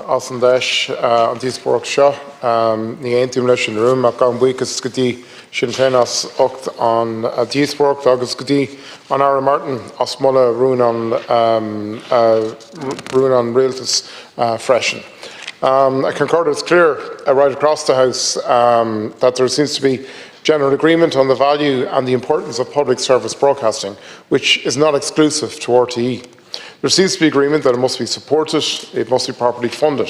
as an deis an díosparach seo, ní aontaim leis an room ach an buchas go dtí sin féin as ocht an díosparach agus go dtí an Aaron Martin as mulla rún an rialtas freisin. I concur it's clear right across the House that there seems to be general agreement on the value and the importance of public service broadcasting, which is not exclusive to RTE. There seems to be agreement that it must be supported, it must be properly funded.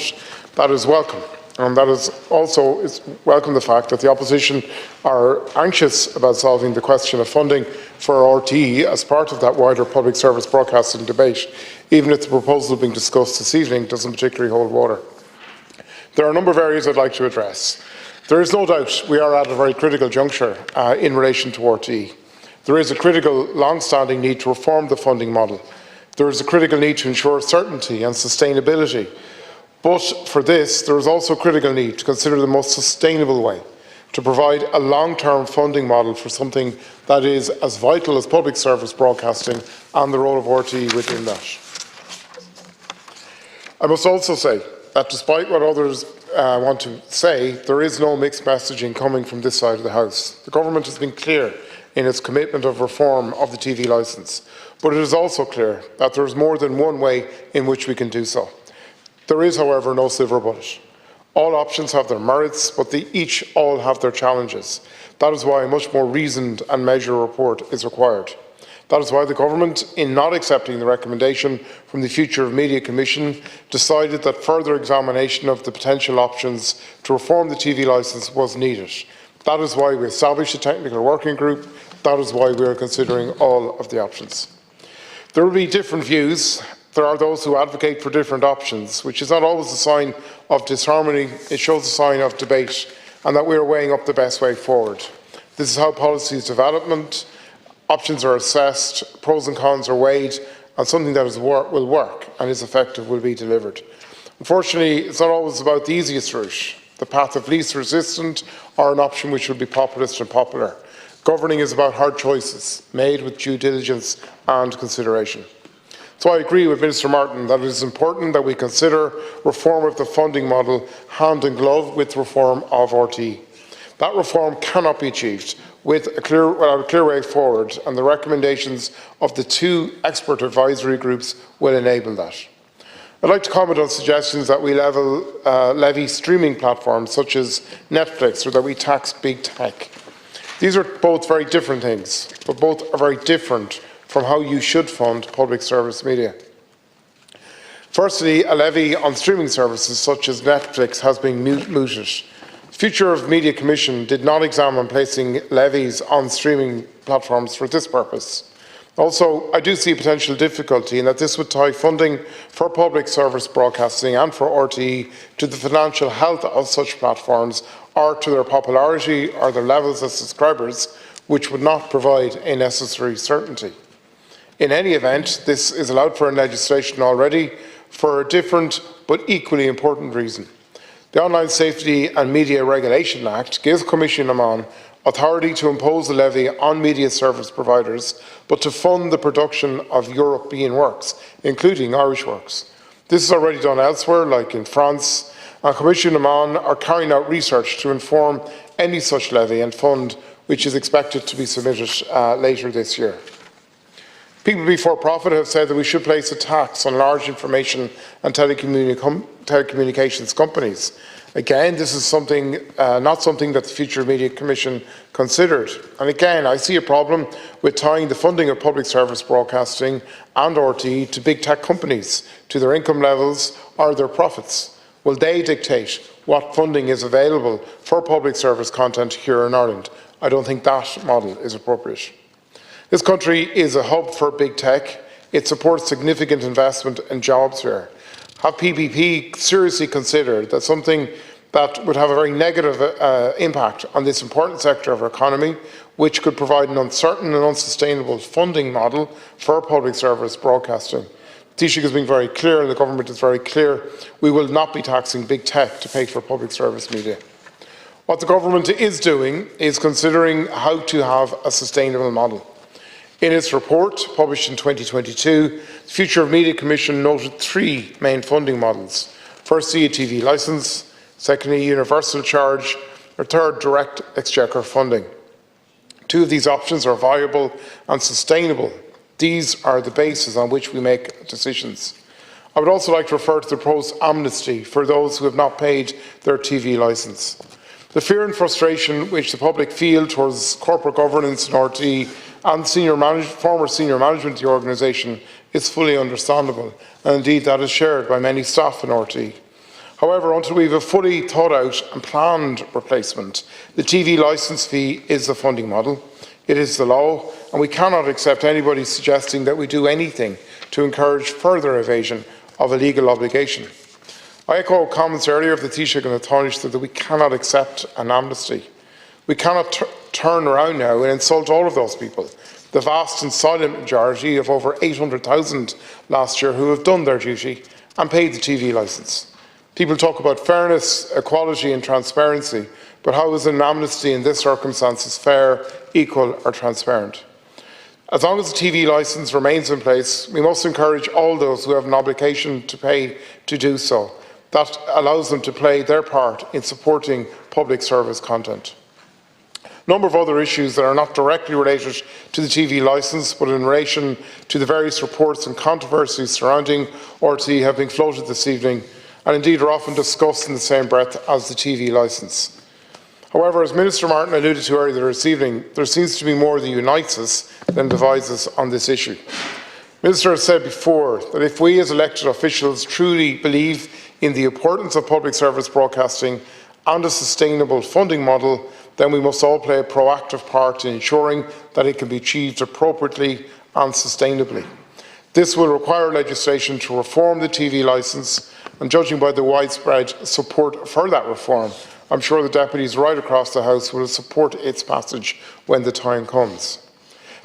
That is welcome. And that is also welcome the fact that the opposition are anxious about solving the question of funding for RTE as part of that wider public service broadcasting debate, even if the proposal being discussed this evening doesn't particularly hold water. There are a number of areas I'd like to address. There is no doubt we are at a very critical juncture in relation to RTE. There is a critical, long-standing need to reform the funding model. There is a critical need to ensure certainty and sustainability. But for this, there is also a critical need to consider the most sustainable way to provide a long-term funding model for something that is as vital as public service broadcasting and the role of RTE within that. I must also say that despite what others want to say, there is no mixed messaging coming from this side of the House. The Government has been clear in its commitment of reform of the TV licence, but it is also clear that there is more than one way in which we can do so. There is, however, no silver bullet. All options have their merits, but they each all have their challenges. That is why a much more reasoned and measured report is required. That is why the Government, in not accepting the recommendation from the Future of Media Commission, decided that further examination of the potential options to reform the TV licence was needed. That is why we established a technical working group. That is why we are considering all of the options. There will be different views. There are those who advocate for different options, which is not always a sign of disharmony. It shows a sign of debate and that we are weighing up the best way forward. This is how policies development. Options are assessed, pros and cons are weighed, and something that will work and is effective will be delivered. Unfortunately, it's not always about the easiest route, the path of least resistance, or an option which will be populist and popular. Governing is about hard choices, made with due diligence and consideration. So I agree with Minister Martin that it is important that we consider reform of the funding model hand in glove with reform of RTE. That reform cannot be achieved without a clear way forward, and the recommendations of the two expert advisory groups will enable that. I'd like to comment on suggestions that we levy streaming platforms such as Netflix, or that we tax big tech. These are both very different things, but both are very different from how you should fund public service media. Firstly, a levy on streaming services such as Netflix has been mooted. The Future of Media Commission did not examine placing levies on streaming platforms for this purpose. Also, I do see a potential difficulty in that this would tie funding for public service broadcasting and for RTE to the financial health of such platforms, or to their popularity or their levels as subscribers, which would not provide a necessary certainty. In any event, this is allowed for in legislation already for a different but equally important reason. The Online Safety and Media Regulation Act gives Commission Amman authority to impose a levy on media service providers, but to fund the production of European works, including Irish works. This is already done elsewhere, like in France, and Commission Amman are carrying out research to inform any such levy and fund, which is expected to be submitted later this year. People Before Profit have said that we should place a tax on large information and telecommunications companies. Again, this is not something that the Future Media Commission considered. And again, I see a problem with tying the funding of public service broadcasting and RTE to big tech companies, to their income levels or their profits. Will they dictate what funding is available for public service content here in Ireland? I don't think that model is appropriate. This country is a hub for big tech. It supports significant investment and jobs here. Have PPP seriously considered that something that would have a very negative impact on this important sector of our economy, which could provide an uncertain and unsustainable funding model for public service broadcasting? Taoiseach has been very clear, and the Government is very clear, we will not be taxing big tech to pay for public service media. What the Government is doing is considering how to have a sustainable model. In its report, published in 2022, the Future of Media Commission noted three main funding models. Firstly, a TV licence, secondly, a universal charge, or third, direct exchequer funding. Two of these options are viable and sustainable. These are the basis on which we make decisions. I would also like to refer to the proposed amnesty for those who have not paid their TV licence. The fear and frustration which the public feel towards corporate governance in RTE and former senior management of the organisation is fully understandable, and indeed that is shared by many staff in RTE. However, until we have a fully thought out and planned replacement, the TV licence fee is the funding model. It is the law, and we cannot accept anybody suggesting that we do anything to encourage further evasion of a legal obligation. I echo comments earlier of the Taoiseach and the Taoiseach that we cannot accept an amnesty. We cannot turn around now and insult all of those people, the vast and silent majority of over 800,000 last year who have done their duty and paid the TV licence. People talk about fairness, equality and transparency, but how is an amnesty in this circumstances fair, equal or transparent? As long as the TV licence remains in place, we must encourage all those who have an obligation to pay to do so. That allows them to play their part in supporting public service content. A number of other issues that are not directly related to the TV licence, but in relation to the various reports and controversies surrounding RTE have been floated this evening, and indeed are often discussed in the same breath as the TV licence. However, as Minister Martin alluded to earlier this evening, there seems to be more that unites us than divides us on this issue. The Minister has said before that if we as elected officials truly believe in the importance of public service broadcasting and a sustainable funding model, then we must all play a proactive part in ensuring that it can be achieved appropriately and sustainably. This will require legislation to reform the TV licence, and judging by the widespread support for that reform, I'm sure the deputies right across the House will support its passage when the time comes.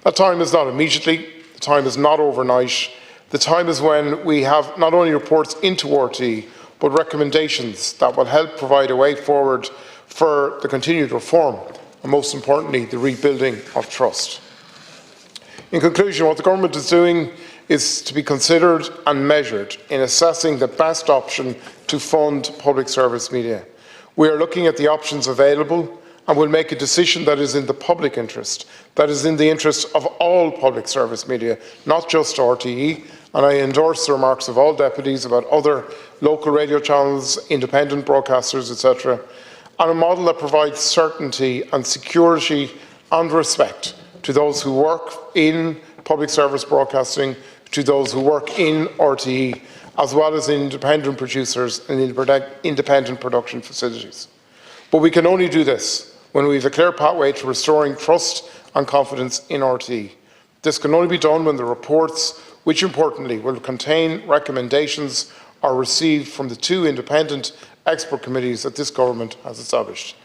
That time is not immediately, the time is not overnight, the time is when we have not only reports into RTE, but recommendations that will help provide a way forward for the continued reform and, most importantly, the rebuilding of trust. In conclusion, what the Government is doing is to be considered and measured in assessing the best option to fund public service media. We are looking at the options available and will make a decision that is in the public interest, that is in the interest of all public service media, not just RTE, and I endorse the remarks of all deputies about other local radio channels, independent broadcasters, etc., and a model that provides certainty and security and respect to those who work in public service broadcasting, to those who work in RTE, as well as independent producers and independent production facilities. But we can only do this when we have a clear pathway to restoring trust and confidence in RTE. This can only be done when the reports, which importantly will contain recommendations, are received from the two independent expert committees that this Government has established.